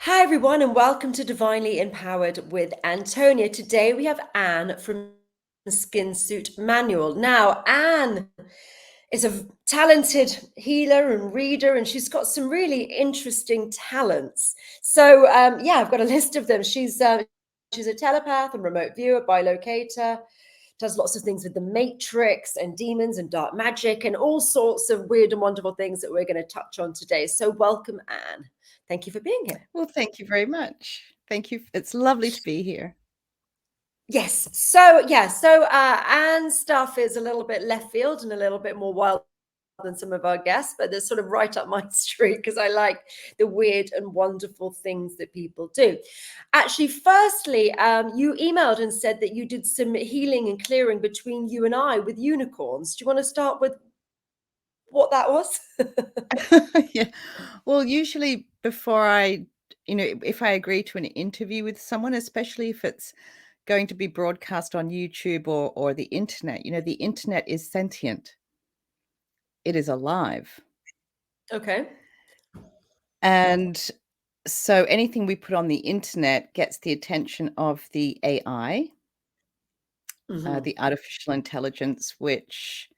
Hi, everyone, and welcome to Divinely Empowered with Antonia. Today we have Anne from the Skin Suit Manual. Now, Anne is a talented healer and reader, and she's got some really interesting talents. So, I've got a list of them. She's a telepath and remote viewer, bilocator, does lots of things with the matrix and demons and dark magic and all sorts of weird and wonderful things that we're going to touch on today. So, welcome, Anne. Thank you for being here. Well, thank you very much. Thank you. It's lovely to be here. Yes. So Anne's stuff is a little bit left field and a little bit more wild than some of our guests, but they're sort of right up my street because I like the weird and wonderful things that people do. Actually, firstly, you emailed and said that you did some healing and clearing between you and I with unicorns. Do you want to start with what that was? Yeah. Well, usually before if I agree to an interview with someone, especially if it's going to be broadcast on YouTube or the internet, the internet is sentient. It is alive. Okay. And so anything we put on the internet gets the attention of the AI, the artificial intelligence, which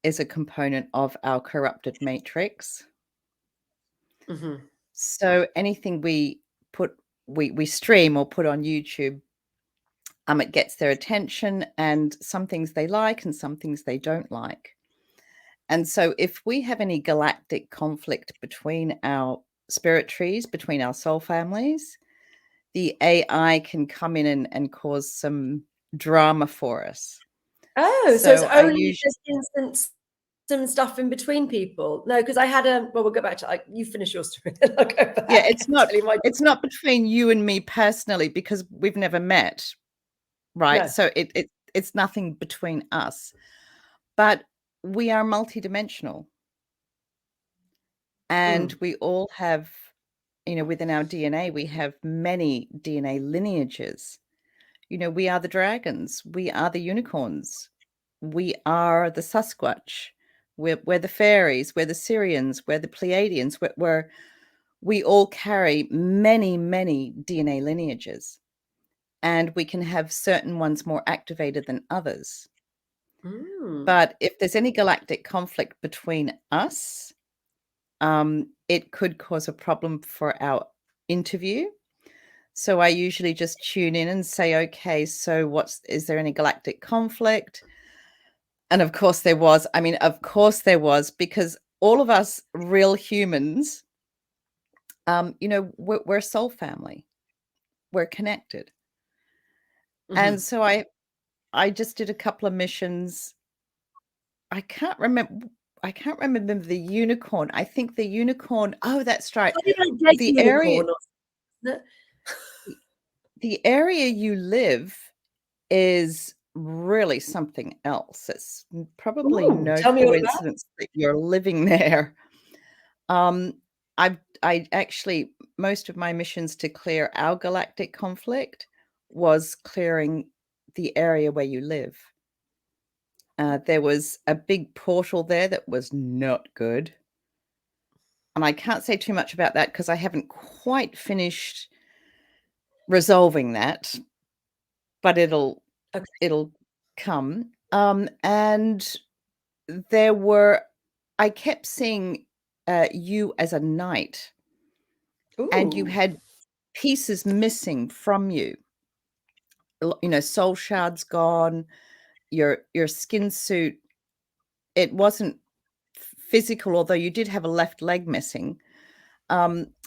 is a component of our corrupted matrix. So anything we stream or put on YouTube, it gets their attention, and some things they like and some things they don't like. And so if we have any galactic conflict between our spirit trees, between our soul families, the AI can come in and cause some drama for us. Oh, so it's So I only usually this instance some stuff in between people. No, because I had we'll go back to you finish your story, then I'll go back. Yeah, it's not between you and me personally because we've never met, right? No. So it's nothing between us. But we are multidimensional. And we all have, within our DNA, we have many DNA lineages. We are the dragons, we are the unicorns, we are the Sasquatch, we're the fairies, we're the Syrians, we're the Pleiadians, we all carry many, many DNA lineages, and we can have certain ones more activated than others. But if there's any galactic conflict between us, it could cause a problem for our interview. So I usually just tune in and say, okay, so is there any galactic conflict? And of course there was. I mean, of course there was, because all of us real humans, we're a soul family. We're connected. And so I just did a couple of missions. I can't remember the unicorn. I think the unicorn. Oh, that's right. The area the area you live is really something else. It's probably no Tell me all about coincidence that you're living there. I actually, most of my missions to clear our galactic conflict was clearing the area where you live. There was a big portal there that was not good. And I can't say too much about that because I haven't quite finished resolving that, but it'll come. And I kept seeing you as a knight, and you had pieces missing from you. Soul shards gone, your skin suit. It wasn't physical, although you did have a left leg missing.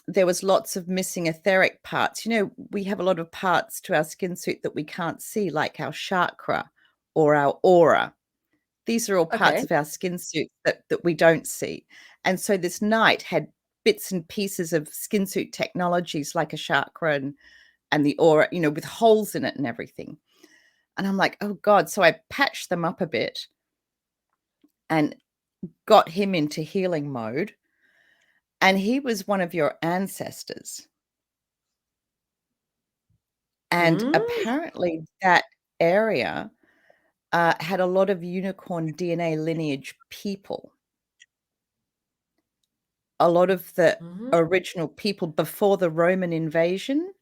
There was lots of missing etheric parts. We have a lot of parts to our skin suit that we can't see, like our chakra or our aura. These are all parts of our skin suit that we don't see. And so this knight had bits and pieces of skin suit technologies like a chakra and the aura, with holes in it and everything. And I'm like, oh God. So I patched them up a bit and got him into healing mode. And he was one of your ancestors. And apparently that area had a lot of unicorn DNA lineage people. a lot of the Mhm. original people before the Roman invasion,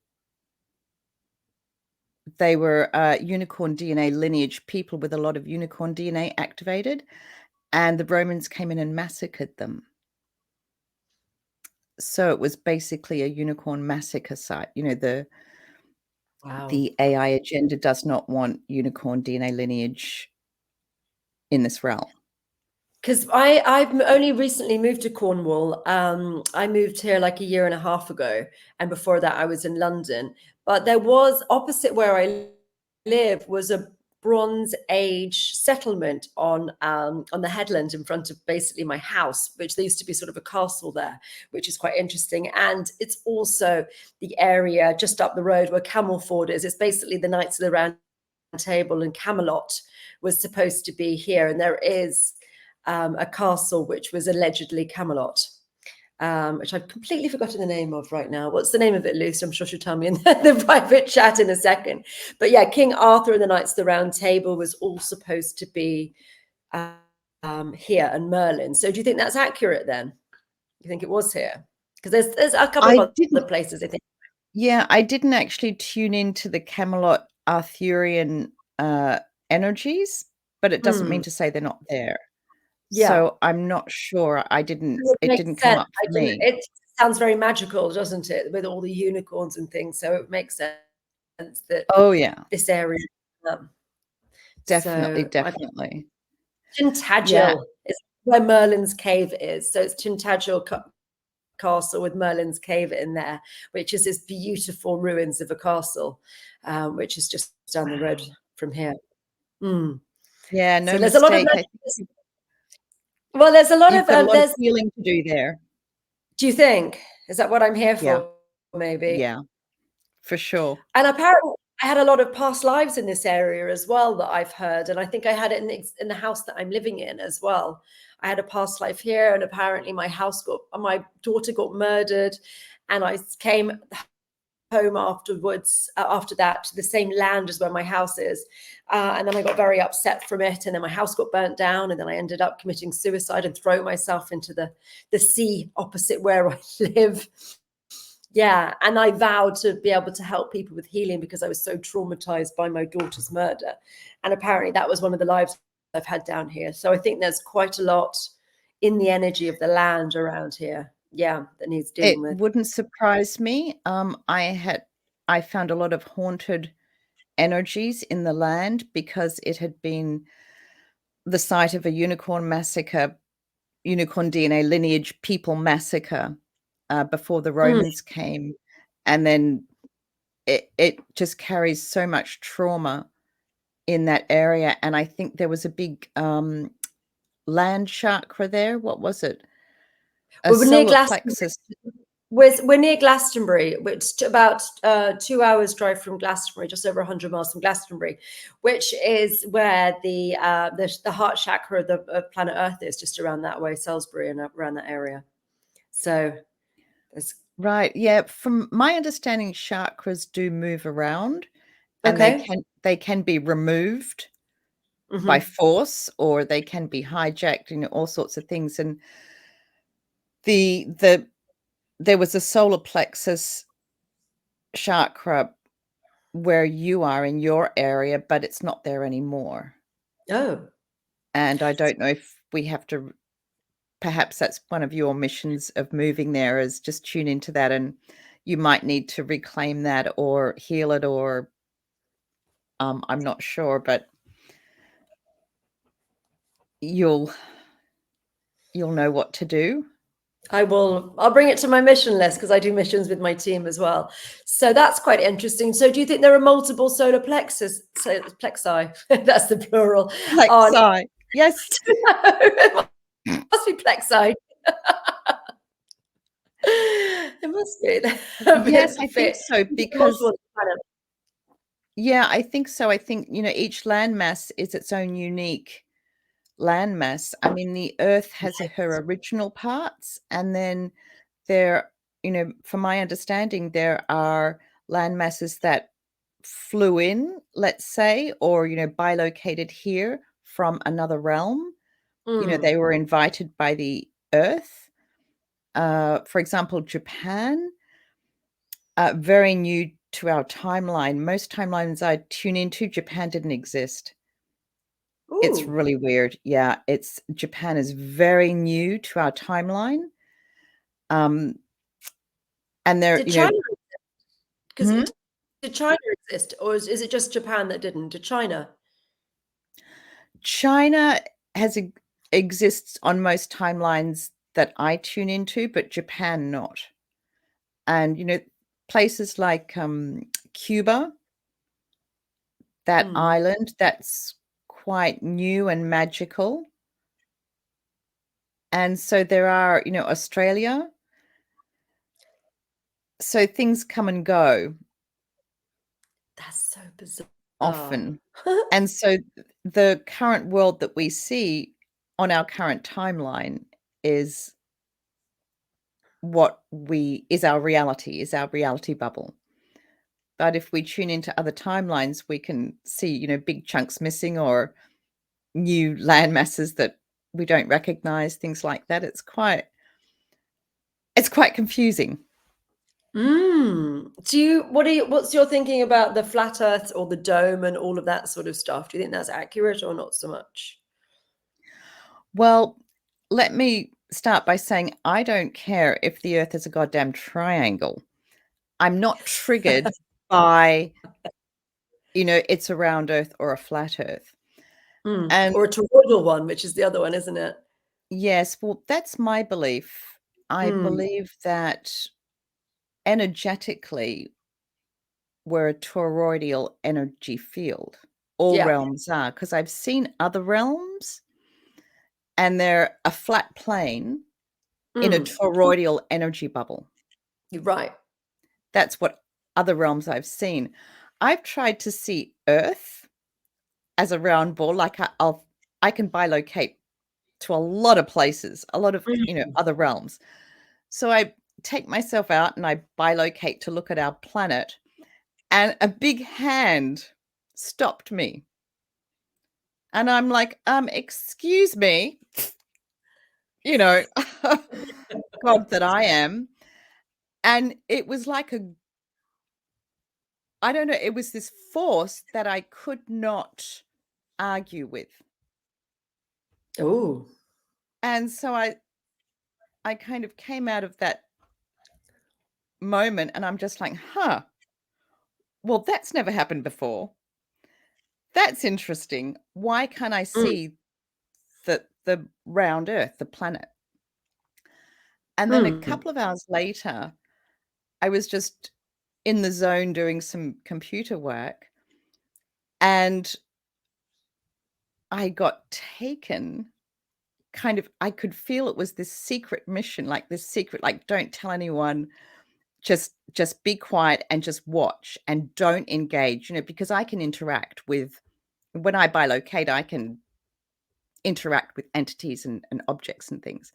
they were unicorn DNA lineage people with a lot of unicorn DNA activated, and the Romans came in and massacred them. So it was basically a unicorn massacre site. Wow. The AI agenda does not want unicorn DNA lineage in this realm. Because I've only recently moved to Cornwall. I moved here like a year and a half ago, and before that I was in London. But there was, opposite where I live, was a Bronze Age settlement on the headland in front of basically my house, which there used to be sort of a castle there, which is quite interesting. And it's also the area just up the road where Camelford is. It's basically the Knights of the Round Table, and Camelot was supposed to be here, and there is a castle which was allegedly Camelot, which I've completely forgotten the name of right now. What's the name of it, Lucy? I'm sure she'll tell me in the private chat in a second. But yeah, King Arthur and the Knights of the Round Table was all supposed to be here, and Merlin. So do you think that's accurate then? You think it was here? Because there's a couple I of other didn't places, I think. Yeah, I didn't actually tune into the Camelot Arthurian, energies, but it doesn't mean to say they're not there. Yeah. So I'm not sure. It It makes didn't come sense. up for me. It sounds very magical, doesn't it? With all the unicorns and things. So it makes sense that Oh, yeah. this area. Um, Definitely, so definitely. Yeah. Tintagel is where Merlin's cave is. So it's Tintagel Castle with Merlin's cave in there, which is this beautiful ruins of a castle, which is just down the road Wow. from here. Mm. Yeah, no So there's a lot of mistake. I think legends. Well, there's a lot you've of got a lot of there's. healing to do there. Do you think? Is that what I'm here Yeah, for? Maybe. yeah, for sure. And apparently, I had a lot of past lives in this area as well that I've heard, and I think I had it in the house that I'm living in as well. I had a past life here, and apparently my daughter got murdered, and I came home afterwards, after that, to the same land as where my house is, and then I got very upset from it, and then my house got burnt down, and then I ended up committing suicide and throwing myself into the sea opposite where I live. Yeah, and I vowed to be able to help people with healing because I was so traumatized by my daughter's murder. And apparently that was one of the lives I've had down here. So I think there's quite a lot in the energy of the land around here. Yeah, that needs It dealing with. wouldn't surprise me. I found a lot of haunted energies in the land because it had been the site of a unicorn massacre, unicorn DNA lineage people massacre, before the Mm. Romans came, and then it just carries so much trauma in that area, and I think there was a big, land chakra there. What was it? A We're near solar Glastonbury. plexus. We're near Glastonbury, which is about 2 hours drive from Glastonbury, just over 100 miles from Glastonbury, which is where the heart chakra of the planet Earth is, just around that way, Salisbury and around that area. So there's Right, yeah, from my understanding, chakras do move around, and okay. they can be removed by Hmm. force, or they can be hijacked, all sorts of things, and the there was a solar plexus chakra where you are in your area, but it's not there anymore, Oh, and I don't know if we have to perhaps that's one of your missions of moving there is just tune into that, and you might need to reclaim that or heal it or, I'm not sure, but you'll know what to do. I will. I'll bring it to my mission list because I do missions with my team as well. So that's quite interesting. So do you think there are multiple solar plexus, so plexi? That's the plural. On Plexi. Yes. it must be plexi. It must be a Yes, bit I think fit. so because Multiple planets. yeah, I think so. I think, each landmass is its own unique landmass. I mean, the Earth has her original parts, and then there, from my understanding, there are land masses that flew in, let's say, or, bilocated here from another realm. Mm. They were invited by the Earth. For example, Japan, very new to our timeline. Most timelines I tune into, Japan didn't exist. It's Ooh. really weird. Yeah, Japan is very new to our timeline. And they're, Did China because Hmm? did China exist, or is it just Japan that didn't? Did China? China exists on most timelines that I tune into, but Japan not. And places like Cuba, that Mm. island, that's quite new and magical. And so there are, Australia. So things come and go That's so bizarre. often. And so the current world that we see on our current timeline is is our reality bubble. But if we tune into other timelines, we can see, big chunks missing or new land masses that we don't recognize, things like that. It's quite confusing. What's your thinking about the flat Earth or the dome and all of that sort of stuff? Do you think that's accurate or not so much? Well, let me start by saying I don't care if the Earth is a goddamn triangle. I'm not triggered by, it's a round Earth or a flat Earth. And Or a toroidal one, which is the other one, isn't it? yes, well, that's my belief. I Mm. believe that energetically, we're a toroidal energy field. All Yeah. realms are, because I've seen other realms and they're a flat plane in a Mm. toroidal energy bubble. You're right. That's what other realms I've seen. I've tried to see Earth as a round ball, like I can bilocate to a lot of places, a lot of, Mm. other realms. So I take myself out and I bilocate to look at our planet, and a big hand stopped me. And I'm like, excuse me, you know, God that I am. And it was like I don't know, it was this force that I could not argue with. Oh. And so I kind of came out of that moment and I'm just like, huh, well, that's never happened before. That's interesting. Why can't I Mm. see the round Earth, the planet? And then a Mm. couple of hours later, I was just in the zone doing some computer work, and I got taken I could feel it was this secret mission, like this secret, like, don't tell anyone, just be quiet and just watch and don't engage, because I can interact with when I bilocate, I can interact with entities and objects and things.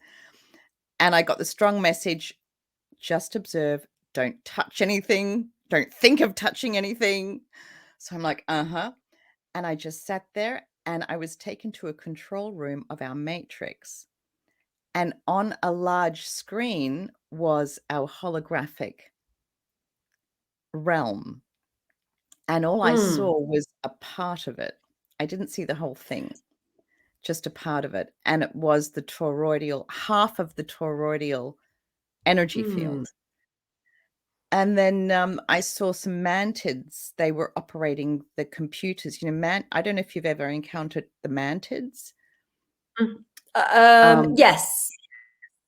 And I got the strong message, just observe, don't touch anything, don't think of touching anything. So I'm like, uh-huh. And I just sat there and I was taken to a control room of our matrix. And on a large screen was our holographic realm. And all I Mm. saw was a part of it. I didn't see the whole thing, just a part of it. And it was half of the toroidal energy Mm. field. And then I saw some mantids. They were operating the computers. I don't know if you've ever encountered the mantids. Mm. Um, Yes.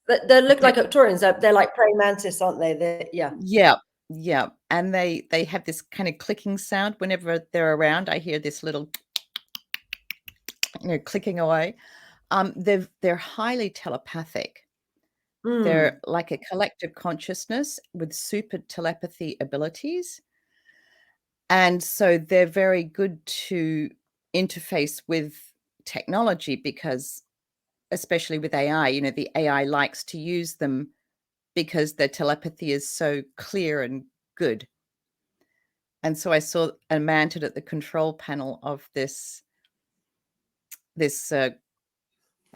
They look they're like Octorians. They're like praying mantis, aren't they? Yeah. Yeah, yeah, and they have this kind of clicking sound whenever they're around. I hear this little, clicking away. They're highly telepathic. Mm. They're like a collective consciousness with super telepathy abilities, and so they're very good to interface with technology because, especially with AI, the AI likes to use them because their telepathy is so clear and good. And so I saw a mantid at the control panel of this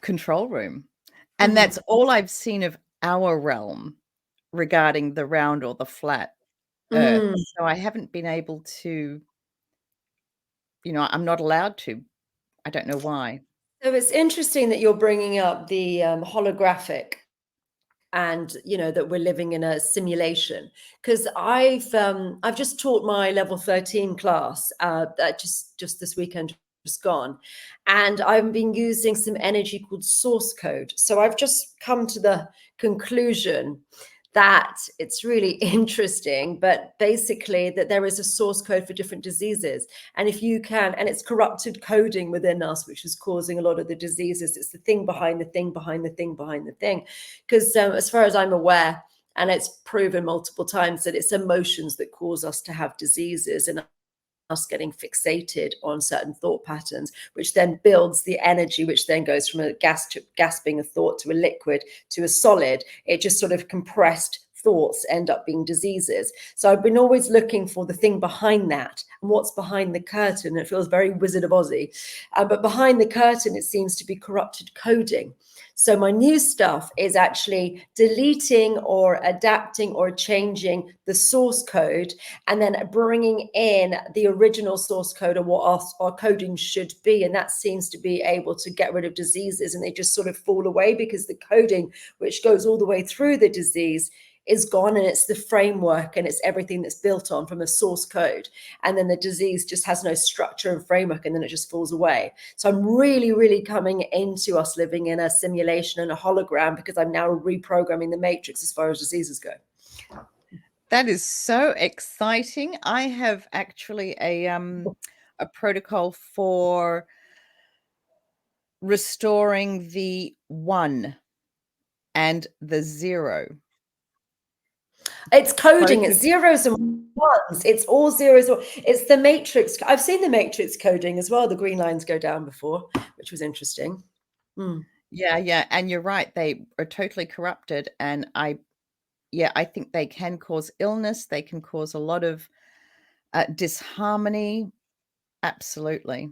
control room, and that's Mhm. all I've seen of our realm regarding the round or the flat Earth. Mm. So I haven't been able to, I'm not allowed to. I don't know why. So it's interesting that you're bringing up the holographic, and that we're living in a simulation, because I've just taught my level 13 class that just this weekend just gone, and I've been using some energy called source code. So I've just come to the conclusion that it's really interesting, but basically that there is a source code for different diseases. And if you can, and it's corrupted coding within us, which is causing a lot of the diseases. It's the thing behind the thing behind the thing behind the thing. Because as far as I'm aware, and it's proven multiple times, that it's emotions that cause us to have diseases, and us getting fixated on certain thought patterns, which then builds the energy, which then goes from a gas being a thought to a liquid to a solid. It just sort of compressed thoughts end up being diseases. So I've been always looking for the thing behind that, and what's behind the curtain. It feels very Wizard of Ozzy, but behind the curtain, it seems to be corrupted coding. So my new stuff is actually deleting or adapting or changing the source code, and then bringing in the original source code of what our coding should be. And that seems to be able to get rid of diseases, and they just sort of fall away because the coding, which goes all the way through the disease, is gone, and it's the framework and it's everything that's built on from a source code. And then the disease just has no structure and framework, and then it just falls away. So I'm really, really coming into us living in a simulation and a hologram, because I'm now reprogramming the matrix as far as diseases go. That is so exciting. I have actually a protocol for restoring the 1 and the 0. It's coding. Both It's of zeros and ones. It's all zeros. It's the matrix. I've seen the matrix coding as well. The green lines go down before, which was interesting. Yeah, and you're right. They are totally corrupted, and I think they can cause illness. They can cause a lot of disharmony. Absolutely.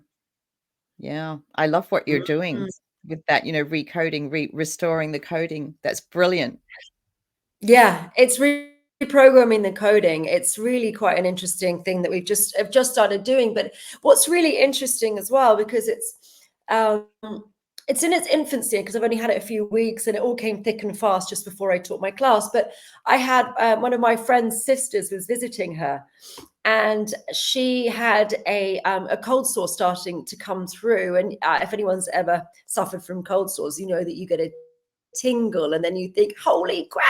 Yeah, I love what you're doing with that, recoding, restoring the coding. That's brilliant. Yeah, it's reprogramming the coding. It's really quite an interesting thing that have just started doing. But what's really interesting as well, because it's in its infancy, because I've only had it a few weeks, and it all came thick and fast just before I taught my class. But I had one of my friend's sisters was visiting her, and she had a cold sore starting to come through. And if anyone's ever suffered from cold sores, you know that you get a tingle, and then you think, holy crap,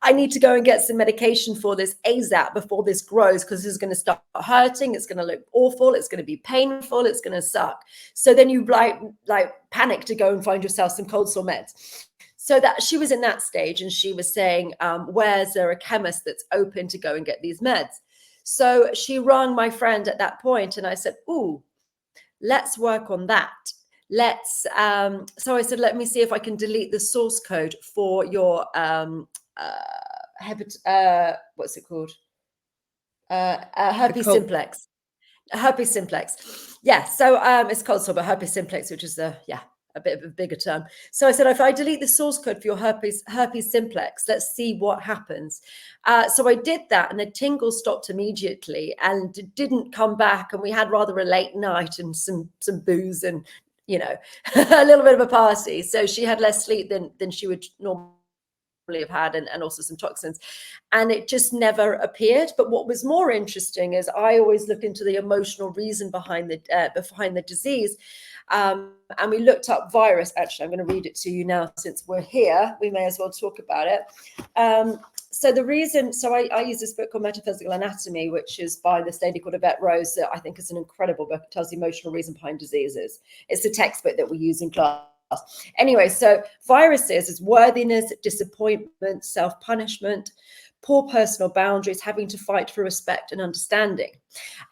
I need to go and get some medication for this ASAP before this grows, because this is going to start hurting. It's going to look awful. It's going to be painful. It's going to suck. So then you like panic to go and find yourself some cold sore meds. So that she was in that stage, and she was saying, where's there a chemist that's open to go and get these meds? So she rang my friend at that point, and I said, ooh, let's work on that. So I said, let me see if I can delete the source code for your what's it called? Herpes simplex. Herpes simplex. Yeah. So it's called sort of herpes simplex, which is a bit of a bigger term. So I said, if I delete the source code for your herpes simplex, let's see what happens. So I did that, and the tingle stopped immediately and didn't come back. And we had rather a late night and some booze and, a little bit of a party. So she had less sleep than she would normally have had, and also some toxins, and it just never appeared. But what was more interesting is I always look into the emotional reason behind the disease, and we looked up virus. Actually, I'm going to read it to you now since we're here. We may as well talk about it. So the reason, I use this book called Metaphysical Anatomy, which is by this lady called Yvette Rose, that I think is an incredible book. It tells the emotional reason behind diseases. It's the textbook that we use in class. Anyway, so viruses is worthiness, disappointment, self-punishment, poor personal boundaries, having to fight for respect and understanding.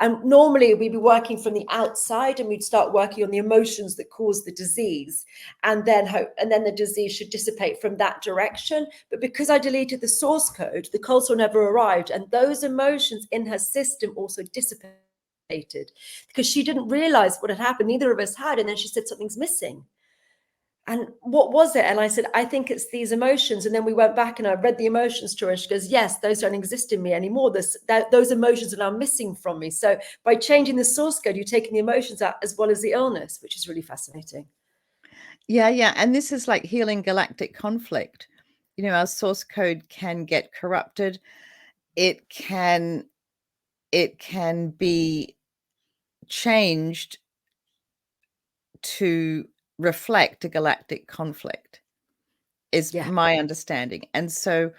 And normally we'd be working from the outside, and we'd start working on the emotions that cause the disease, and then the disease should dissipate from that direction. But because I deleted the source code, the cold sore never arrived, and those emotions in her system also dissipated, because she didn't realize what had happened. Neither of us had. And then she said, something's missing. And what was it? And I said, I think it's these emotions. And then we went back and I read the emotions to her. And she goes, yes, those don't exist in me anymore. Those emotions are now missing from me. So by changing the source code, you're taking the emotions out as well as the illness, which is really fascinating. Yeah, yeah. And this is like healing galactic conflict. Our source code can get corrupted. It can be changed to reflect a galactic conflict, is Yeah. my understanding. And so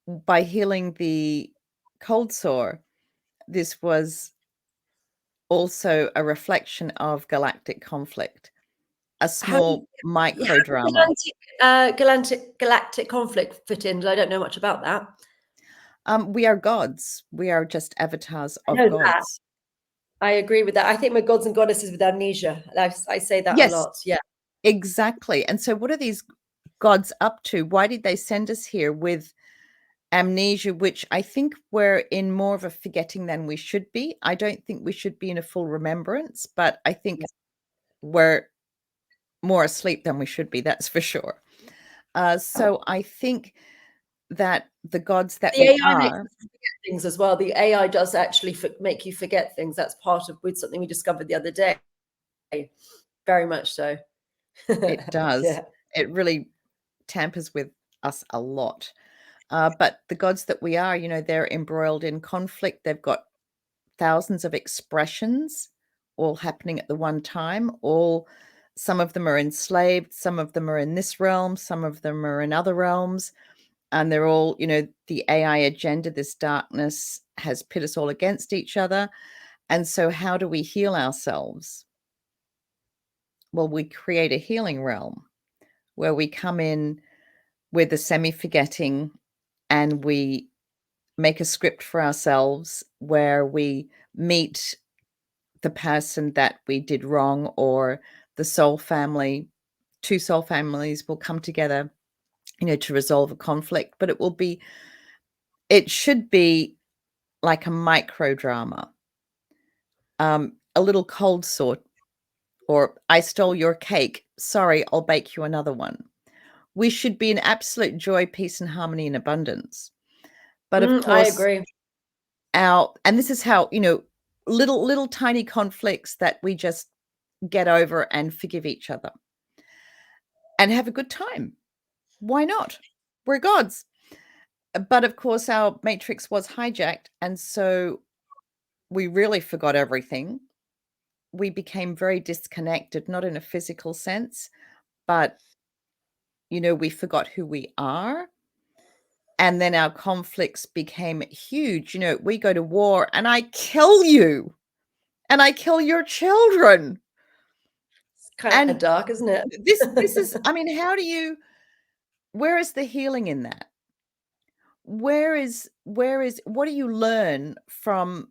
by healing the cold sore, this was also a reflection of galactic conflict, a How do small micro drama. galactic conflict fit in? I don't know much about that. We are gods. We are just avatars I of know that. gods. I agree with that. I think we're gods and goddesses with amnesia. I say that a Yes, lot. Yeah. exactly. And so what are these gods up to? Why did they send us here with amnesia, which I think we're in more of a forgetting than we should be? I don't think we should be in a full remembrance, but I think we're more asleep than we should be, that's for sure. So I think that the gods that The we AI makes are, us forget things as well. The AI does actually make you forget things. That's part of with something we discovered the other day. Very much so. it does. Yeah. It really tampers with us a lot. But the gods that we are, they're embroiled in conflict. They've got thousands of expressions all happening at the one time. Some of them are enslaved, some of them are in this realm, some of them are in other realms. And they're all, the AI agenda, this darkness has pit us all against each other. And so how do we heal ourselves? Well, we create a healing realm where we come in with a semi-forgetting and we make a script for ourselves where we meet the person that we did wrong, or the soul family. Two soul families will come together, to resolve a conflict, but it should be like a micro drama, a little cold sore, or I stole your cake. Sorry, I'll bake you another one. We should be in absolute joy, peace, and harmony and abundance. But of I course, agree. and this is how, little tiny conflicts that we just get over and forgive each other and have a good time. Why not? We're gods. But of course, our matrix was hijacked. And so we really forgot everything. We became very disconnected, not in a physical sense, but, we forgot who we are. And then our conflicts became huge. We go to war and I kill you and I kill your children. It's kind of And dark, isn't it? this is, I mean, where is the healing in that? What do you learn from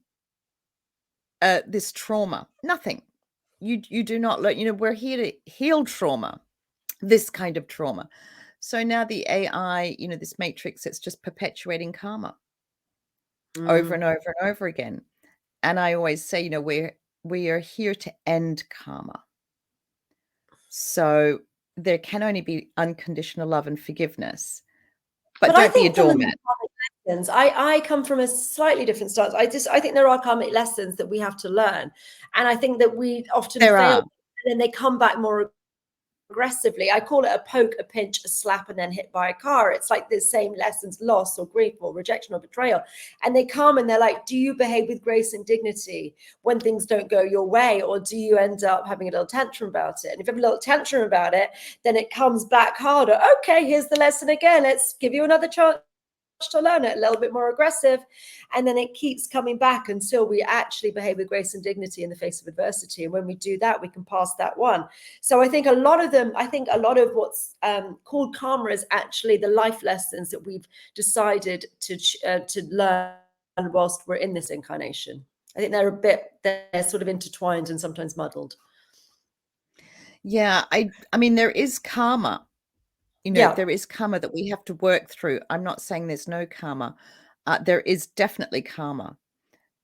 this trauma? Nothing. You do not learn. We're here to heal trauma, this kind of trauma. So now the AI, this matrix, it's just perpetuating karma over and over and over again. And I always say, we are here to end karma. So there can only be unconditional love and forgiveness, but I don't be a think from the doormat. karmic lessons, I come from a slightly different stance. I think there are karmic lessons that we have to learn, and I think that we often There fail, are. and then they come back more aggressively. I call it a poke, a pinch, a slap, and then hit by a car. It's like the same lessons: loss or grief or rejection or betrayal. And they come and they're like, do you behave with grace and dignity when things don't go your way? Or do you end up having a little tantrum about it? And if you have a little tantrum about it, then it comes back harder. Okay, here's the lesson again. Let's give you another chance to learn it, a little bit more aggressive, and then it keeps coming back until we actually behave with grace and dignity in the face of adversity. And when we do that, we can pass that one. So I think a lot of what's called karma is actually the life lessons that we've decided to learn whilst we're in this incarnation. I think they're sort of intertwined and sometimes muddled. Yeah, I mean, there is karma. Yeah. There is karma that we have to work through. I'm not saying there's no karma. There is definitely karma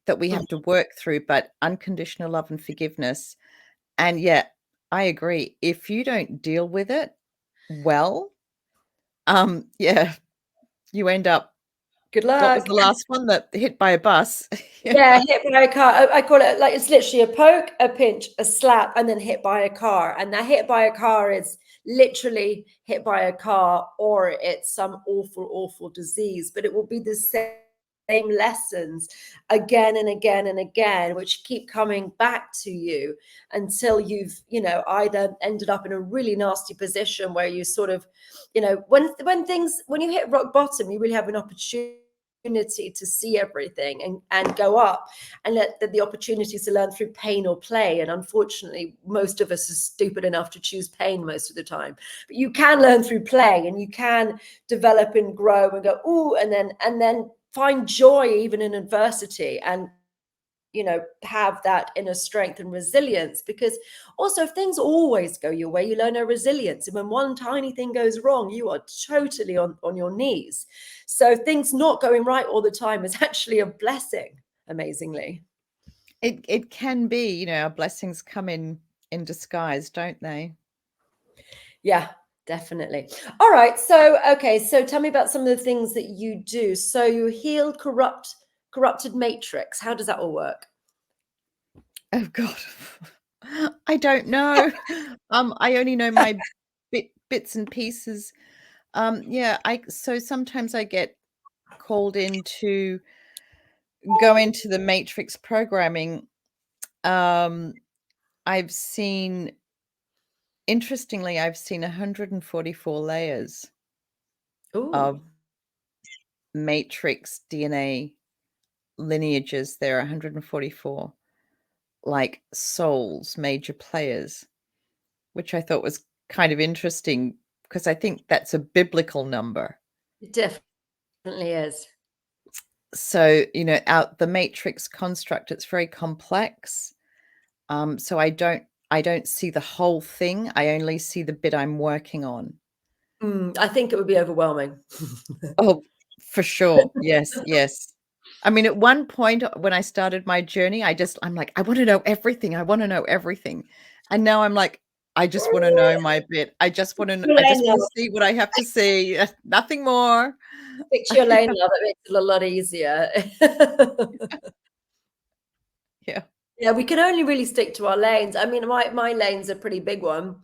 that we have to work through, but unconditional love and forgiveness. And yeah, I agree. If you don't deal with it well, yeah, you end up Good what was luck. the last one? That hit by a bus. Yeah. Yeah, hit by a car. I call it like it's literally a poke, a pinch, a slap, and then hit by a car. And that hit by a car is literally hit by a car, or it's some awful, awful disease. But it will be the same lessons again and again and again, which keep coming back to you until you've, either ended up in a really nasty position where you sort of, when you hit rock bottom, you really have an opportunity to see everything and go up and let the opportunities to learn through pain or play. And unfortunately, most of us are stupid enough to choose pain most of the time. But you can learn through play, and you can develop and grow and go, ooh, and then find joy even in adversity, and have that inner strength and resilience. Because also, if things always go your way, you learn a resilience, and when one tiny thing goes wrong, you are totally on your knees. So things not going right all the time is actually a blessing, amazingly. It can be, our blessings come in disguise, don't they? Yeah, definitely. All right, so okay, so tell me about some of the things that you do. So you heal corrupted matrix. How does that all work? Oh God. I don't know. I only know my bits and pieces. Yeah, so sometimes I get called in to go into the matrix programming. I've seen Interestingly, I've seen 144 layers Ooh. of matrix DNA lineages. There are 144, like souls, major players, which I thought was kind of interesting because I think that's a biblical number. It definitely is. So, out the matrix construct, it's very complex. So I don't see the whole thing. I only see the bit I'm working on. I think it would be overwhelming. Oh, for sure. Yes, yes. I mean, at one point when I started my journey, I'm like, I want to know everything. I want to know everything. And now I'm like, I just want to know my bit. I just want Your lane, to love. see what I have to see. Nothing more. Stick to your lane, love. It makes it a lot easier. Yeah. Yeah, we can only really stick to our lanes. I mean, my lane's a pretty big one,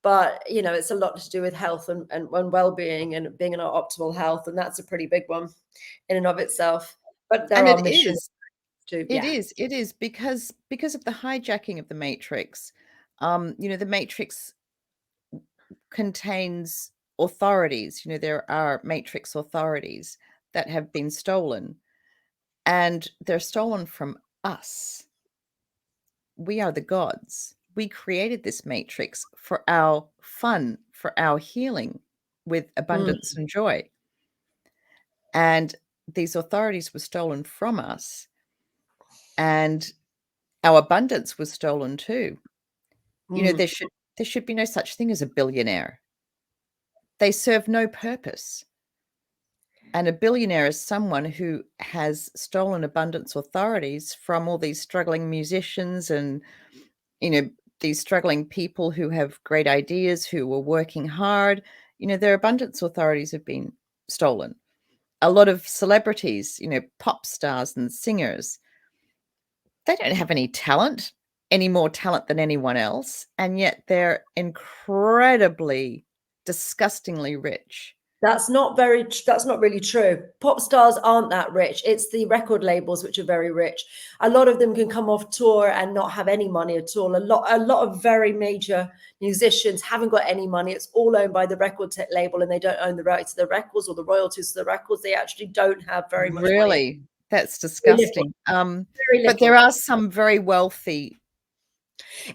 but it's a lot to do with health and well-being and being in our optimal health, and that's a pretty big one in and of itself. But there And are it missions is. to, It yeah. is. It is because of the hijacking of the matrix. The matrix contains authorities. There are matrix authorities that have been stolen, and they're stolen from us. We are the gods. We created this matrix for our fun, for our healing with Mm, abundance and joy. And these authorities were stolen from us, and our abundance was stolen too. mm. There should be no such thing as a billionaire. They serve no purpose. And a billionaire is someone who has stolen abundance authorities from all these struggling musicians and, you know, these struggling people who have great ideas, who are working hard. Their abundance authorities have been stolen. A lot of celebrities, pop stars and singers, they don't have any more talent than anyone else. And yet they're incredibly, disgustingly rich. That's not really true. Pop stars aren't that rich. It's the record labels which are very rich. A lot of them can come off tour and not have any money at all. A lot of very major musicians haven't got any money. It's all owned by the record label, and they don't own the rights to the records or the royalties to the records. They actually don't have very much money. Really? That's Very little. disgusting. Very But there little. are some very wealthy,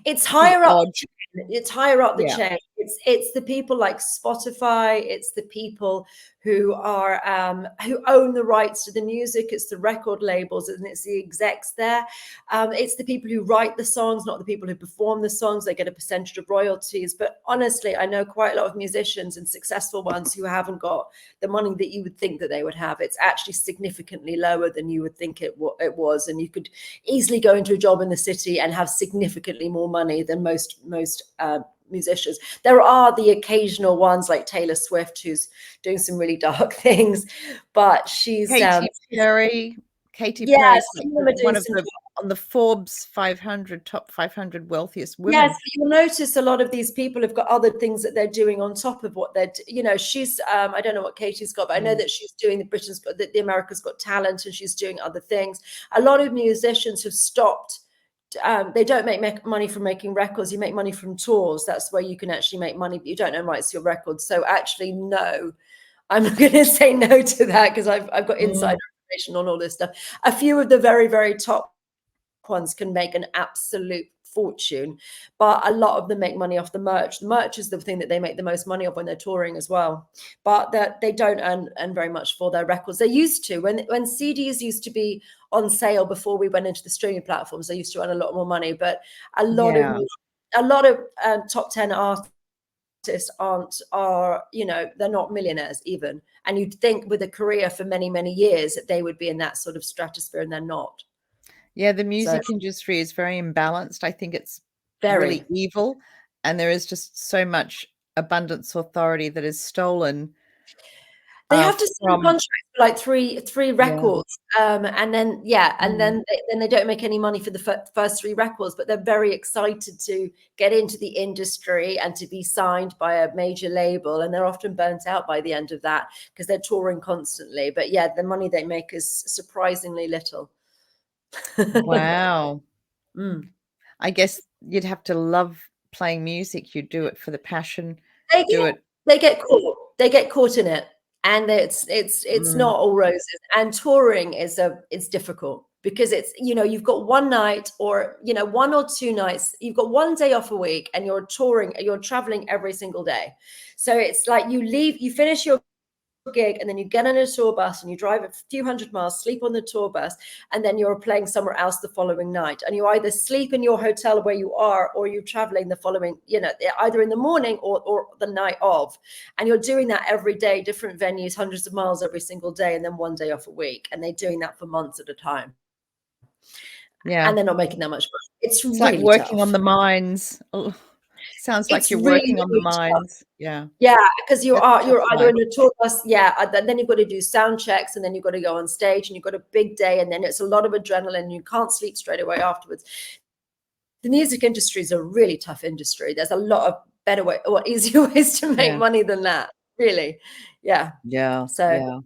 It's the higher up odd the chain. It's higher up the yeah. chain. It's the people like Spotify. It's the people who are who own the rights to the music. It's the record labels, and it's the execs there. It's the people who write the songs, not the people who perform the songs. They get a percentage of royalties. But honestly, I know quite a lot of musicians and successful ones who haven't got the money that you would think that they would have. It's actually significantly lower than you would think it was, and you could easily go into a job in the city and have significantly more money than most musicians. There are the occasional ones like Taylor Swift who's doing some really dark things, but she's Katy Perry. Katy yeah, Perry is some of them are doing one of some the on the Forbes 500 top 500 wealthiest yes, women. you'll notice a lot of these people have got other things that they're doing on top of what they're, you know, she's, I don't know what Katie's got, but I know that she's doing the America's Got Talent, and she's doing other things. A lot of musicians have stopped. They don't make money from making records. You make money from tours. That's where you can actually make money, but you don't own rights to your records. So actually, no, I'm not going to say no to that, because I've got insider information on all this stuff. A few of the very, very top ones can make an absolute fortune, but a lot of them make money off the merch. The merch is the thing that they make the most money off when they're touring as well, but they don't earn very much for their records. They used to, when CDs used to be on sale before we went into the streaming platforms, they used to earn a lot more money. But a lot of top 10 artists are, you know, they're not millionaires even, and you'd think with a career for many years that they would be in that sort of stratosphere, and they're not. Yeah, the music industry is very imbalanced. I think it's Very. really evil, and there is just so much abundance authority that is stolen. They have to sign contracts for like three records, and then then they don't make any money for the first 3 records, but they're very excited to get into the industry and to be signed by a major label, and they're often burnt out by the end of that because they're touring constantly. But yeah, the money they make is surprisingly little. Wow. I guess you'd have to love playing music. You do it for the passion. They get caught. They get caught in it, and it's not all roses. And touring is difficult because it's, you know, you've got one night, or, you know, 1 or 2 nights. You've got one day off a week, and you're touring. You're traveling every single day. So it's like you finish your gig, and then you get on a tour bus and you drive a few hundred miles, sleep on the tour bus, and then you're playing somewhere else the following night. And you either sleep in your hotel where you are, or you're traveling the following, you know, either in the morning or the night of. And you're doing that every day, different venues, hundreds of miles every single day, and then one day off a week. And they're doing that for months at a time. Yeah. And they're not making that much money. It's really like working tough. on the mines. Oh, sounds like you're really, working on the really mines. tough. Yeah. Yeah, because you're That's a tough either life. in a tour bus, then you've got to do sound checks, and then you've got to go on stage, and you've got a big day, and then it's a lot of adrenaline. You can't sleep straight away afterwards. The music industry is a really tough industry. There's a lot of better way or easier ways to make money than that, really. Yeah. Yeah. So Yeah.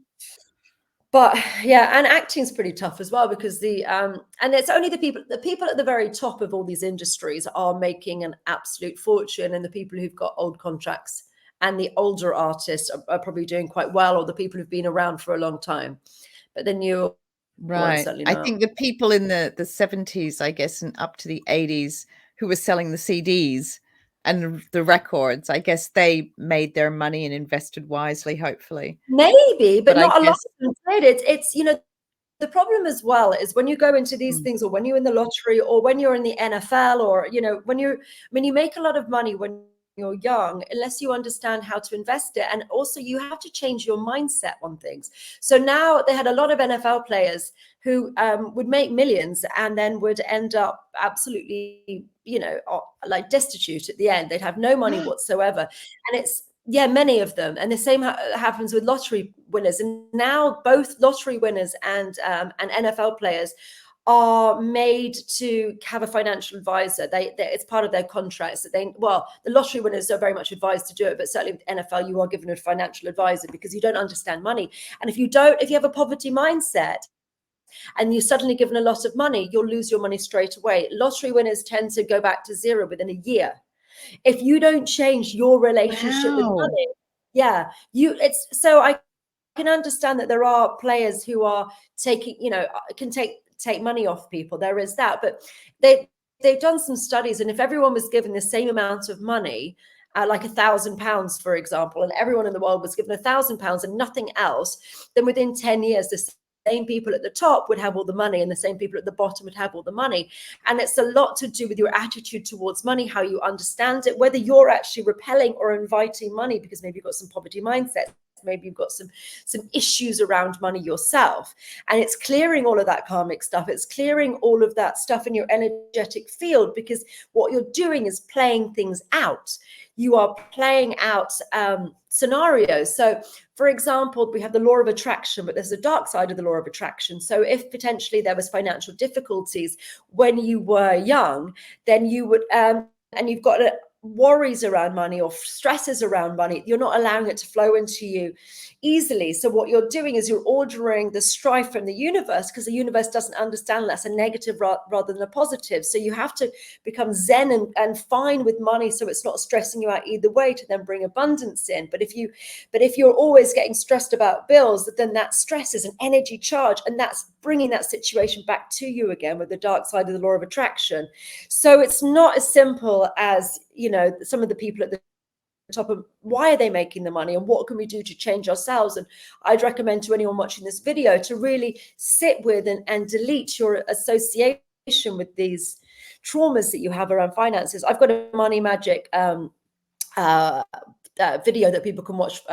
but yeah, and acting's pretty tough as well, because and it's only the people at the very top of all these industries are making an absolute fortune, and the people who've got old contracts and the older artists are probably doing quite well, or the people who've been around for a long time. But the new ones Right. certainly I not. think the people in the 70s, I guess, and up to the 80s who were selling the CDs and the records, I guess they made their money and invested wisely, hopefully. Maybe, but But I not a lot guess of them did. It's, you know, the problem as well is when you go into these things, or when you're in the lottery, or when you're in the NFL, or, you know, you make a lot of money when you're young, unless you understand how to invest it. And also you have to change your mindset on things. So now they had a lot of NFL players who would make millions and then would end up absolutely, you know, like destitute at the end. They'd have no money whatsoever. And it's, yeah, many of them. And the same happens with lottery winners. And now both lottery winners and NFL players are made to have a financial advisor. It's part of their contracts that the lottery winners are very much advised to do it, but certainly with NFL, you are given a financial advisor, because you don't understand money. And if you have a poverty mindset and you're suddenly given a lot of money, you'll lose your money straight away. Lottery winners tend to go back to zero within a year. If you don't change your relationship with money, I can understand that there are players who are taking, you know, can take money off people. There is that, but they've done some studies, and if everyone was given the same amount of money, like £1,000, for example, and everyone in the world was given £1,000 and nothing else, then within 10 years, the same people at the top would have all the money and the same people at the bottom would have all the money. And it's a lot to do with your attitude towards money, how you understand it, whether you're actually repelling or inviting money because maybe you've got some poverty mindset, maybe you've got some issues around money yourself. And it's clearing all of that karmic stuff. It's clearing all of that stuff in your energetic field, because what you're doing is playing things out. You are playing out scenarios. So, for example, we have the law of attraction, but there's a dark side of the law of attraction. So if potentially there was financial difficulties when you were young, then you would, and you've got worries around money or stresses around money, you're not allowing it to flow into you easily. So what you're doing is you're ordering the strife from the universe, because the universe doesn't understand that's a negative rather than a positive. So you have to become zen and fine with money, so it's not stressing you out either way, to then bring abundance in. But if you're always getting stressed about bills, then that stress is an energy charge, and that's bringing that situation back to you again with the dark side of the law of attraction. So it's not as simple as, some of the people at the top of why are they making the money and what can we do to change ourselves. And I'd recommend to anyone watching this video to really sit with and delete your association with these traumas that you have around finances. I've got a money magic video that people can watch,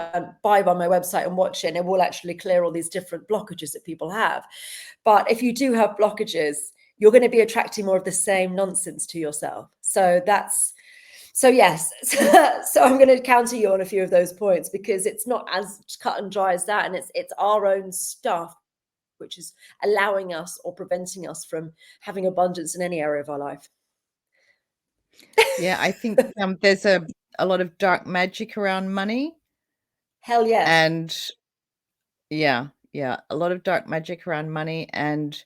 buy on my website and watch it, and it will actually clear all these different blockages that people have. But if you do have blockages, you're going to be attracting more of the same nonsense to yourself. So yes, so I'm going to counter you on a few of those points, because it's not as cut and dry as that, and it's our own stuff which is allowing us or preventing us from having abundance in any area of our life. Yeah, I think there's a lot of dark magic around money. Hell yes. And yeah, a lot of dark magic around money, and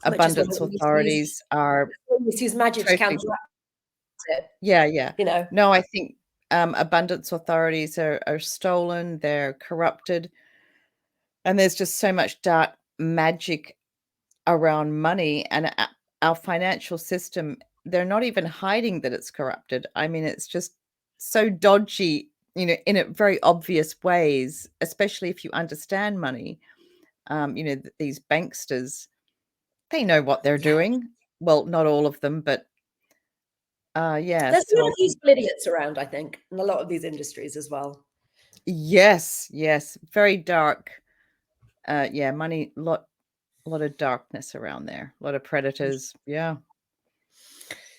abundance authorities are use magic to counteract it. Yeah. No, I think abundance authorities are stolen, they're corrupted, and there's just so much dark magic around money and our financial system. They're not even hiding that it's corrupted. I mean, it's just so dodgy, in a very obvious ways, especially if you understand money. These banksters, they know what they're doing. Well, not all of them, but there's a lot of useful idiots around, I think, in a lot of these industries as well. Yes, very dark. Money, a lot of darkness around there, a lot of predators. Yeah,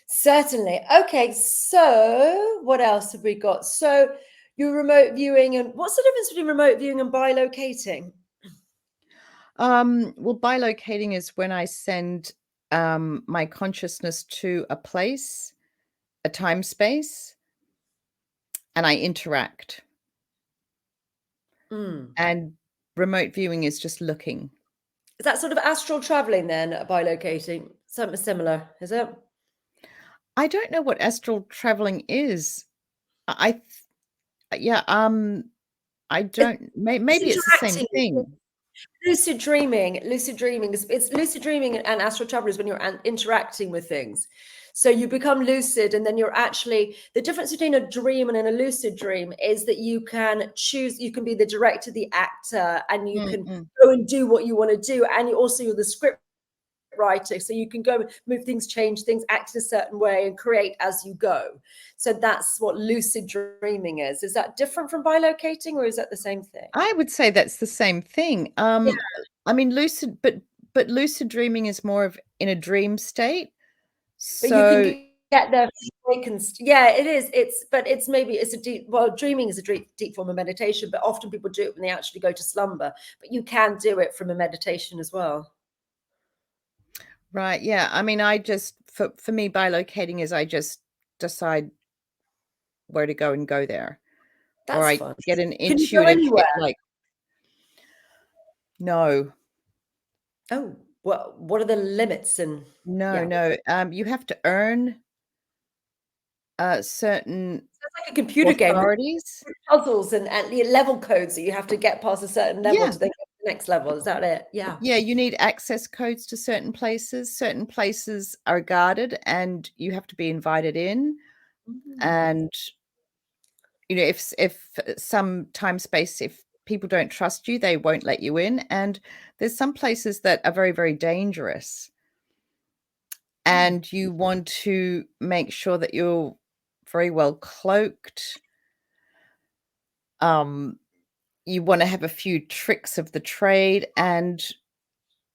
certainly. Okay, so what else have we got? So you're remote viewing, and what's the difference between remote viewing and bilocating? Well, bilocating is when I send my consciousness to a place, a time space, and I interact. And remote viewing is just looking. Is that sort of astral traveling then, bilocating? Something similar, is it? I don't know what astral traveling is. I don't. Maybe it's the same thing. Lucid dreaming it's lucid dreaming and astral travel is when you're interacting with things. So you become lucid, and then you're actually, the difference between a dream and a lucid dream is that you can choose, you can be the director, the actor, and you can go and do what you want to do, and you're the script writer, so you can go move things, change things, act in a certain way, and create as you go. So that's what lucid dreaming is. Is that different from bilocating, or is that the same thing? I would say that's the same thing. I mean, lucid, but lucid dreaming is more of in a dream state. But you can get there. Yeah, it is. Dreaming is a deep form of meditation, but often people do it when they actually go to slumber. But you can do it from a meditation as well. Right. Yeah. I mean, for me, bilocating is I just decide where to go and go there. That's or I fun. get an Can you go intuitive anywhere? No. Oh, well, what are the limits? And No. You have to earn certain it's like a computer authorities. game with puzzles and level codes that you have to get past a certain level to then get to the next level. Is that it? Yeah. Yeah, you need access codes to certain places. Certain places are guarded and you have to be invited in. And you know, if some time space, if people don't trust you, they won't let you in. And there's some places that are very, very dangerous. And you want to make sure that you're very well cloaked. You want to have a few tricks of the trade, and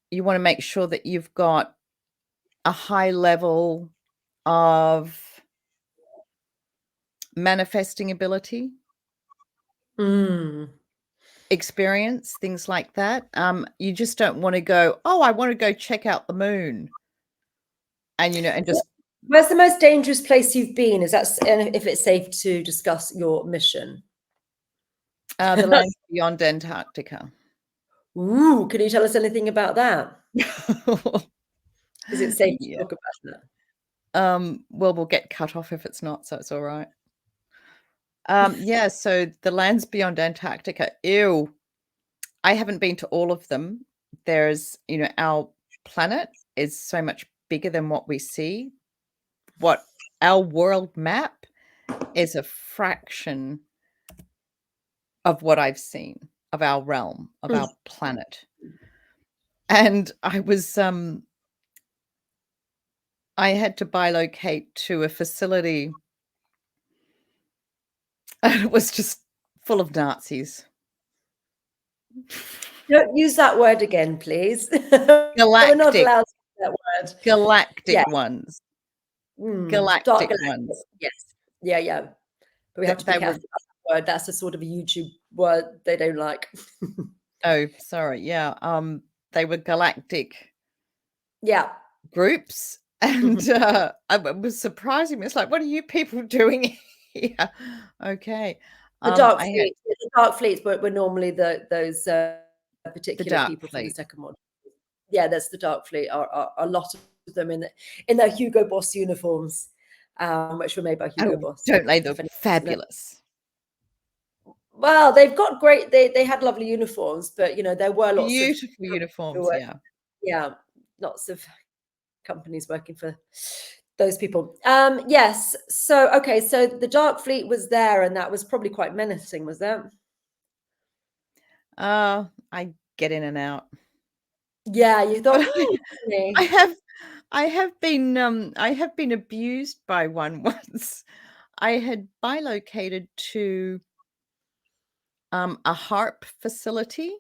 you want to make sure that you've got a high level of manifesting ability, experience, things like that. You just don't want to go, oh, I want to go check out the moon. And, you know, and just Where's the most dangerous place you've been? Is that, and if it's safe to discuss your mission? the lands beyond Antarctica. Ooh, can you tell us anything about that? Is it safe to Yeah. talk about that? Well, we'll get cut off if it's not, so it's all right. Yeah, so the lands beyond Antarctica. Ew. I haven't been to all of them. There's, you know, our planet is so much bigger than what we see. What our world map is a fraction of what I've seen of our realm, of our planet. And I had to bilocate to a facility, and it was just full of Nazis. Don't use that word again, please. Galactic. We're not allowed to use that word. Galactic ones. Dark Galactic galactic. ones. Yes. Yeah. But we have to be careful about that word. That's a sort of a YouTube word they don't like. Oh, sorry. Yeah. They were galactic groups. And it was surprising me. It's like, what are you people doing here? Okay. The dark fleet. The dark fleets were normally those particular people from the Second World. Yeah, there's the dark fleet. Are a lot of them in their Hugo Boss uniforms, which were made by Hugo Boss. Don't they? They're fabulous. Well, they've got great. They had lovely uniforms, but you know there were lots of beautiful uniforms. Yeah, lots of companies working for those people. Yes. So okay. So the dark fleet was there, and that was probably quite menacing, was that? I get in and out. Yeah, you thought. I have been abused by one once. I had bilocated to a HARP facility.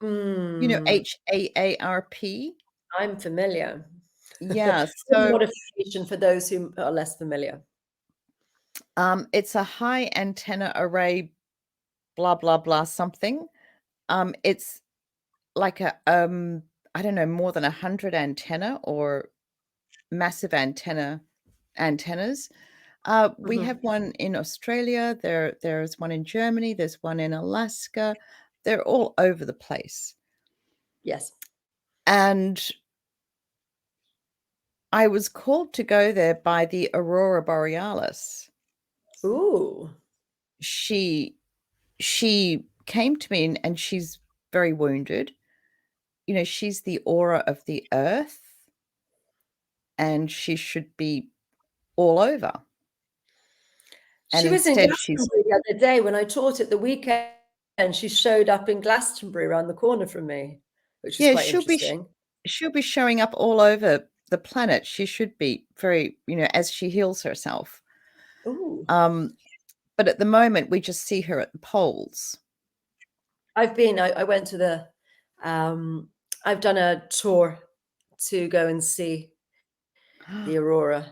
You know, HAARP. I'm familiar. Yeah, so modification for those who are less familiar. it's a high antenna array, blah blah blah something. It's like a I don't know, more than 100 antenna or massive antennas. We have one in Australia. There's one in Germany. There's one in Alaska. They're all over the place. Yes. And I was called to go there by the Aurora Borealis. Ooh. She came to me and she's very wounded. You know, she's the aura of the earth, and she should be all over. And she was in Glastonbury the other day when I taught at the weekend, and she showed up in Glastonbury around the corner from me, which is quite interesting. She'll be showing up all over the planet. She should be very, you know, as she heals herself. Ooh. But at the moment, we just see her at the poles. I went to the, I've done a tour to go and see the Aurora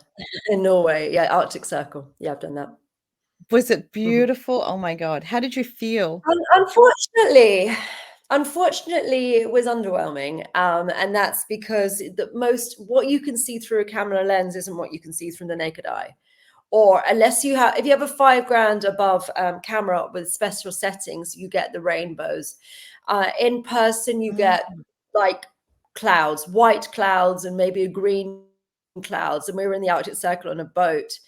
in Norway. Yeah, Arctic Circle. Yeah, I've done that. Was it beautiful? Oh my God. How did you feel? Unfortunately, it was underwhelming. And that's because what you can see through a camera lens isn't what you can see from the naked eye. Or if you have a $5,000 above camera with special settings, you get the rainbows. In person, you get like clouds, white clouds, and maybe a green clouds. And we were in the Arctic Circle on a boat,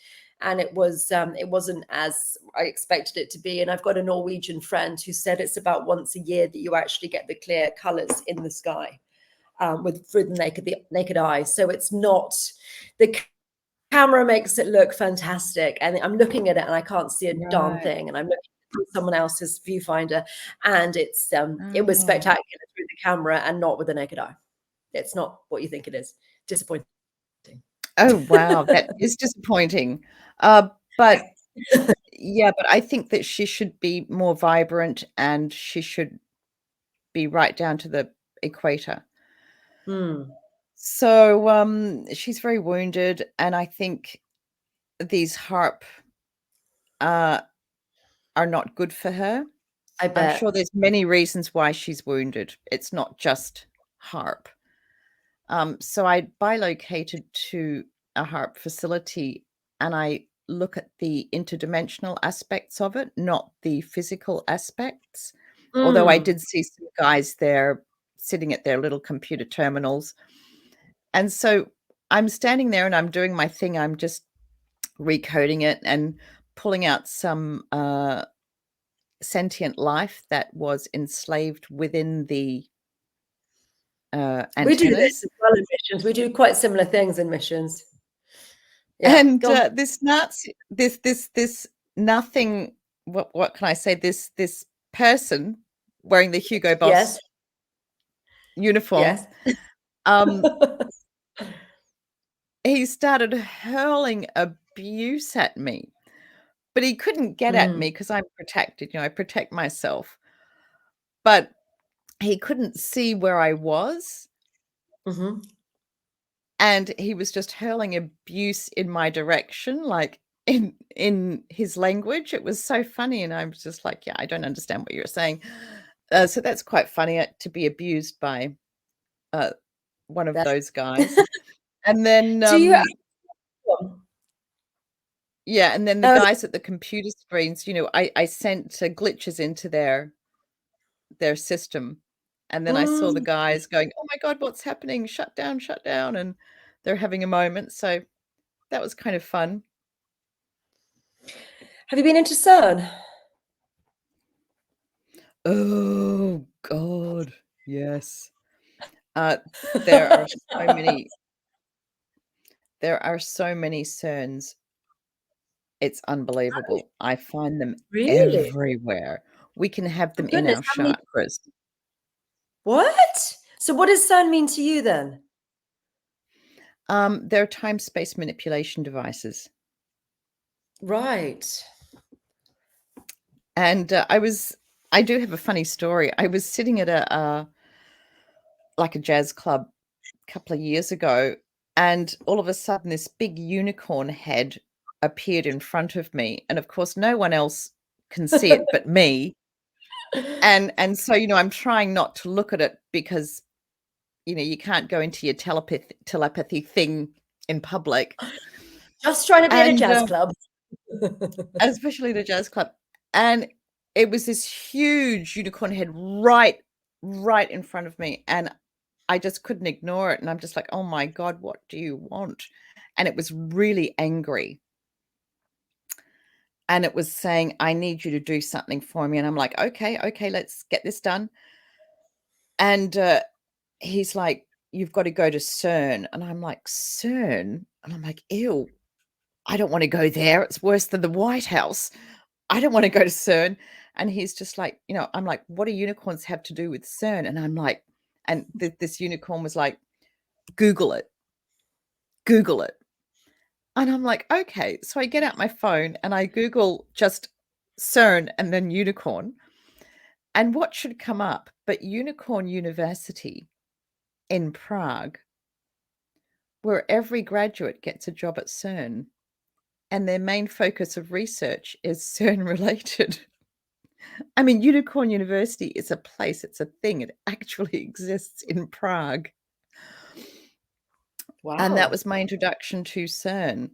and it wasn't as I expected it to be. And I've got a Norwegian friend who said it's about once a year that you actually get the clear colors in the sky through the naked eye. So it's not the camera makes it look fantastic, and I'm looking at it and I can't see a darn Right. thing, and I'm looking through someone else's viewfinder, and it was Oh. spectacular through the camera and not with the naked eye. It's not what you think it is. Disappointing. Oh, wow, that is disappointing. But yeah, but I think that she should be more vibrant and she should be right down to the equator. Mm, So, she's very wounded, and I think these HARP, uh, are not good for her. I I'm sure bet. there's many reasons why she's wounded. It's not just HARP. So I bilocated to a HARP facility, and I look at the interdimensional aspects of it, not the physical aspects. Although I Mm. did see some guys there sitting at their little computer terminals. And so I'm standing there and I'm doing my thing. I'm just recoding it and pulling out some sentient life that was enslaved within the We do this antennas. as well in missions. We do quite similar things in missions. Yeah, And, go on. this Nazi this nothing what can I say? This person wearing the Hugo Boss Yes, uniform, yes. um, he started hurling abuse at me, but he couldn't get at Mm, me because 'cause I'm protected, I protect myself, but he couldn't see where I was, mhm. and he was just hurling abuse in my direction, like, in his language. It was so funny, and I was just like, "Yeah, I don't understand what you're saying." So that's quite funny, to be abused by, uh, one of That those guys. And then, do you go on. yeah, and then the Oh, guys at the computer screens, I sent, glitches into their system, and then I saw the mm. guys going, "Oh my god, what's happening? Shut down," and they're having a moment, so that was kind of fun. Have you been into CERN? Oh god, yes. Uh, there are so many there are so many cerns. It's unbelievable. I find them Really? everywhere. We can have Oh them in goodness, our how many chakras. what? So what does CERN mean to you then? They're time-space manipulation devices. Right. And, I do have a funny story. I was sitting at like a jazz club a couple of years ago, and all of a sudden this big unicorn head appeared in front of me, and of course no one else can see it but me. And so, I'm trying not to look at it because, you can't go into your telepathy thing in public. Just trying to be at a And, jazz club. especially the jazz club. And it was this huge unicorn head right in front of me, and I just couldn't ignore it, and I'm just like, "Oh my god, what do you want?" And it was really angry, and it was saying, "I need you to do something for me," and I'm like, "Okay, okay, let's get this done." And, he's like, "You've got to go to CERN," and I'm like, "CERN?" And I'm like, "Ew, I don't wanna go there, it's worse than the White House. I don't wanna go to CERN." And he's just like, I'm like, "What do unicorns have to do with CERN?" And I'm like, and this unicorn was like, "Google it, Google it." And I'm like, "Okay." So I get out my phone and I Google just CERN and then unicorn, and what should come up but Unicorn University in Prague, where every graduate gets a job at CERN, and their main focus of research is CERN related. I mean, Unicorn University is a place, it's a thing, it actually exists in Prague. And that Wow. was my introduction to CERN.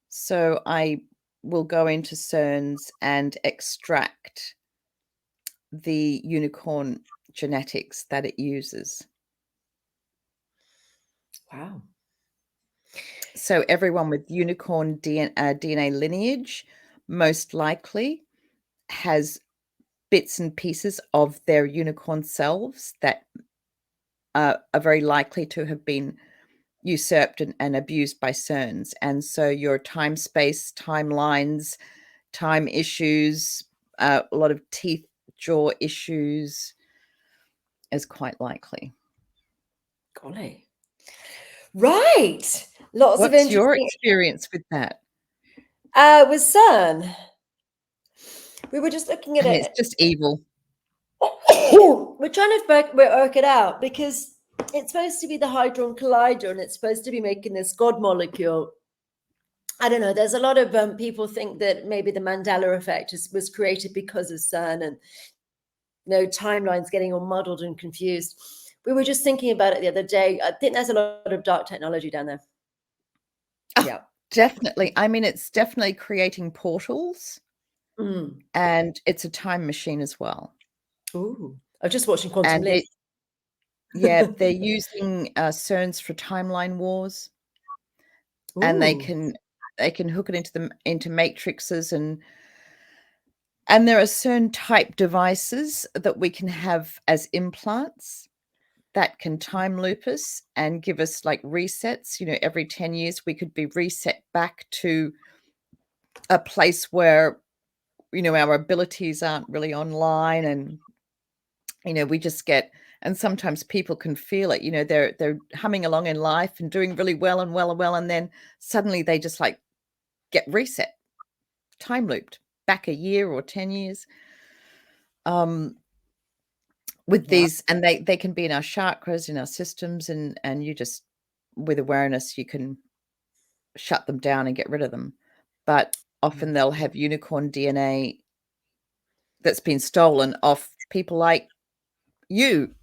So I will go into CERNs and extract the unicorn genetics that it uses. Wow. So everyone with unicorn DNA lineage most likely has bits and pieces of their unicorn selves that are very likely to have been usurped and abused by cerns. And so your time space, timelines, time issues, a lot of teeth, jaw issues is quite likely. Golly. Right. Lots of What's your interesting experience with that? with CERN. We were just looking at I mean, it's it. just evil. We're trying to work it out because it's supposed to be the Hadron Collider and it's supposed to be making this God molecule. I don't know. There's a lot of people think that maybe the Mandela effect was created because of CERN and timelines getting all muddled and confused. We were just thinking about it the other day. I think there's a lot of dark technology down there. Oh, Yeah. definitely. I mean, it's definitely creating portals, and it's a time machine as well. Ooh. I was just watching Quantum And Leap. they're using CERNs for timeline wars, and they can hook it into matrices, and there are CERN type devices that we can have as implants that can time loop us and give us like resets. Every 10 years we could be reset back to a place where our abilities aren't really online, and we just get, and sometimes people can feel it. They're humming along in life and doing really well and well and well, and then suddenly they just like get reset, time looped back a year or 10 years. With these, and they can be in our chakras, in our systems, and you just, with awareness, you can shut them down and get rid of them. But often they'll have unicorn DNA that's been stolen off people like you,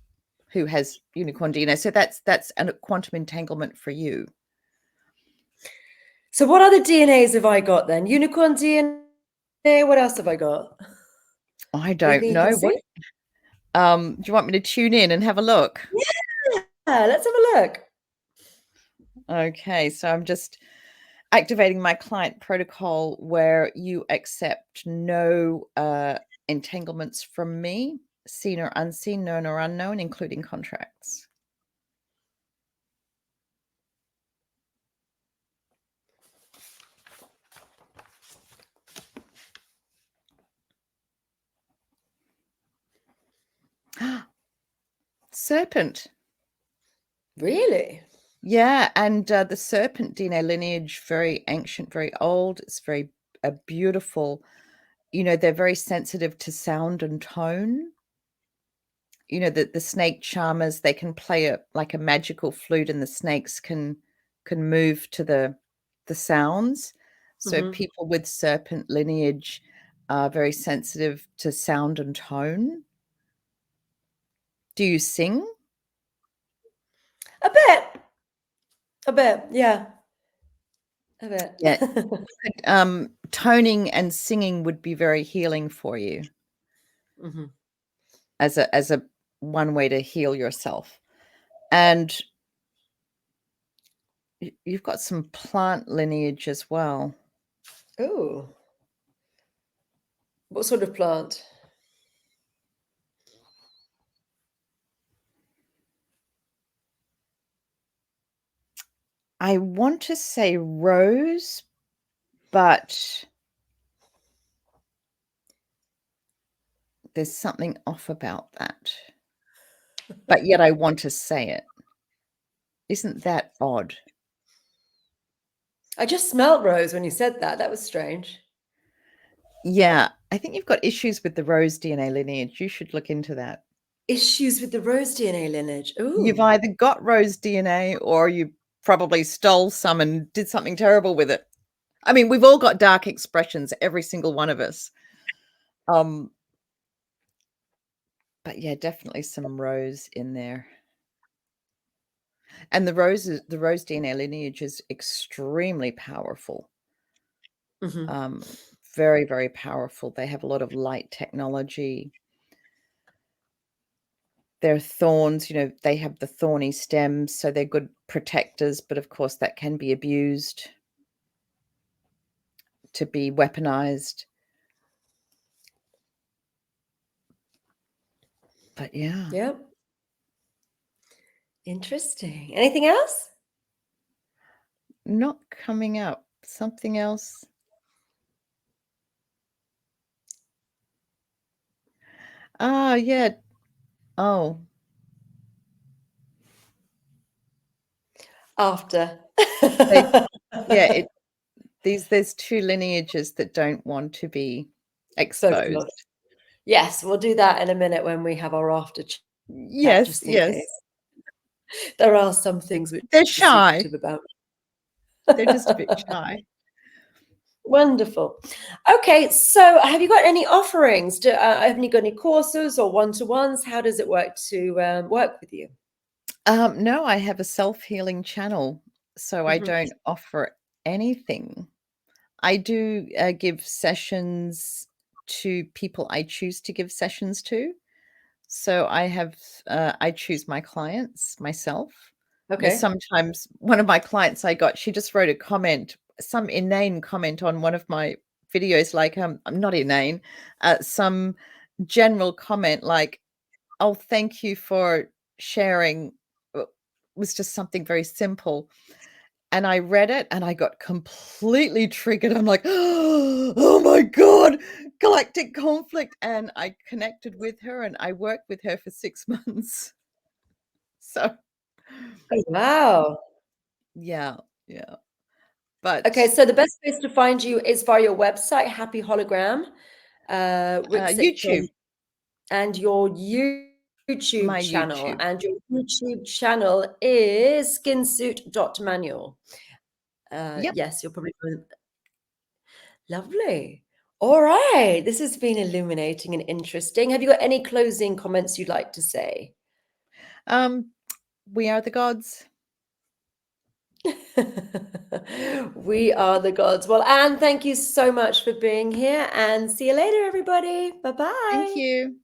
who has unicorn DNA. So that's a quantum entanglement for you. So what other DNAs have I got then? Unicorn DNA? What else have I got? I don't Anything you can know. see? Do you want me to tune in and have a look? Yeah, let's have a look. Okay, so I'm just activating my client protocol where you accept no entanglements from me, seen or unseen, known or unknown, including contracts. Serpent. Really? Yeah, and the serpent DNA lineage, very ancient, very old. It's very beautiful. They're very sensitive to sound and tone. The snake charmers, they can play like a magical flute, and the snakes can move to the sounds. So people with serpent lineage are very sensitive to sound and tone. Do you sing? A bit, yeah. A bit. Yeah. Toning and singing would be very healing for you. As a one way to heal yourself. And you've got some plant lineage as well. Oh. What sort of plant? I want to say rose, but there's something off about that. But yet I want to say it. Isn't that odd? I just smelt rose when you said that. That was strange. Yeah, I think you've got issues with the rose DNA lineage. You should look into that. Issues with the rose DNA lineage. You've Ooh. either got rose DNA or you probably stole some and did something terrible with it. I mean, we've all got dark expressions, every single one of us. But yeah, definitely some rose in there. And the rose DNA lineage is extremely powerful. Very, very powerful. They have a lot of light technology. Their thorns, they have the thorny stems, so they're good protectors, but of course that can be abused to be weaponized. But yeah. Yep. Interesting. Anything else? not coming up. Something else. Ah, yeah. Oh, After. they, yeah, there's 2 lineages that don't want to be Focus. exposed. Yes, we'll do that in a minute when we have our after chat, Yes, just in yes. case. There are some things which They're are shy. secretive about. They're just a bit shy. Wonderful. Okay, so have you got any offerings? Have you got any courses or one-to-ones? How does it work to work with you? No, I have a self-healing channel, so I Mhm. don't offer anything. I do, give sessions to people I choose to give sessions to. So I choose my clients myself. Okay. Sometimes one of my clients she just wrote a comment, some inane comment on one of my videos, like, I'm not inane, some general comment like, "Oh, thank you for sharing." Was just something very simple. And I read it and I got completely triggered. I'm like, "Oh my god, galactic conflict." And I connected with her and I worked with her for 6 months. So, Oh, wow. yeah, yeah. Okay, But, so the best place to find you is via your website, Happy Hologram, YouTube, and your YouTube my channel. YouTube. And your YouTube channel is skinsuit.manual. Yep. Yes, you'll probably lovely. All right. This has been illuminating and interesting. Have you got any closing comments you'd like to say? Um, we are the gods. We are the gods. Well, Anne, thank you so much for being here and see you later, everybody. Thank Bye-bye. you.